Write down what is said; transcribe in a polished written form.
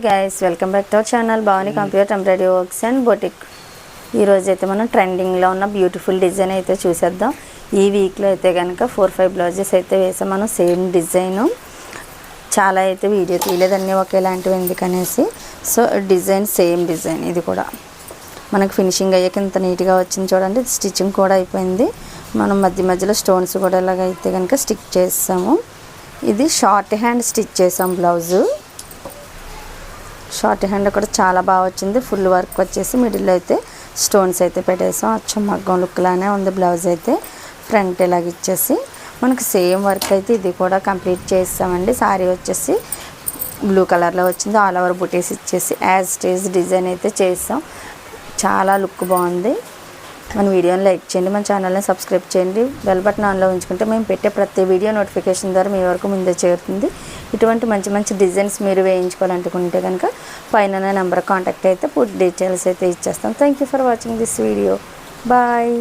Guys welcome back to our channel Bhavani computer embroidery works and boutique. ఈరోజు అయితే మనం ట్రెండింగ్లో ఉన్న బ్యూటిఫుల్ డిజైన్ అయితే చూసేద్దాం. ఈ వీక్లో అయితే కనుక 4-5 బ్లౌజెస్ అయితే వేసాం మనం. సేమ్ డిజైను చాలా అయితే వీడియో తీయలేదన్నీ ఒకేలాంటివి ఎందుకనేసి. సో డిజైన్ సేమ్ డిజైన్ ఇది కూడా మనకు ఫినిషింగ్ అయ్యాక ఇంత నీట్గా వచ్చింది చూడండి. స్టిచ్చింగ్ కూడా అయిపోయింది. మనం మధ్య మధ్యలో స్టోన్స్ కూడా ఇలాగైతే కనుక స్టిక్ చేసాము. ఇది షార్ట్ హ్యాండ్ స్టిచ్ చేసాం బ్లౌజు. షార్ట్ హ్యాండ్ కూడా చాలా బాగా వచ్చింది. ఫుల్ వర్క్ వచ్చేసి మిడిల్లో అయితే స్టోన్స్ అయితే పెట్టేసాం. అచ్చం మగ్గం లుక్ లానే ఉంది. బ్లౌజ్ అయితే ఫ్రంట్ ఇలాగ ఇచ్చేసి మనకి సేమ్ వర్క్ అయితే ఇది కూడా కంప్లీట్ చేసామండి. సారీ వచ్చేసి బ్లూ కలర్లో వచ్చింది. ఆల్ ఓవర్ బుటీస్ ఇచ్చేసి యాజ్ స్టేజ్ డిజైన్ అయితే చేసాం. చాలా లుక్ బాగుంది. మన వీడియోని లైక్ చేయండి, మన ఛానల్ని సబ్స్క్రైబ్ చేయండి, బెల్ బటన్ ఆన్లో ఉంచుకుంటే మేము పెట్టే ప్రతి వీడియో నోటిఫికేషన్ ద్వారా మీ వరకు ముందే చేరుతుంది. ఇటువంటి మంచి మంచి డిజైన్స్ మీరు వేయించుకోవాలనుకుంటే కనుక పైన నెంబర్ కాంటాక్ట్ అయితే పూర్తి డీటెయిల్స్ అయితే ఇచ్చేస్తాం. Thank you for watching this video. Bye.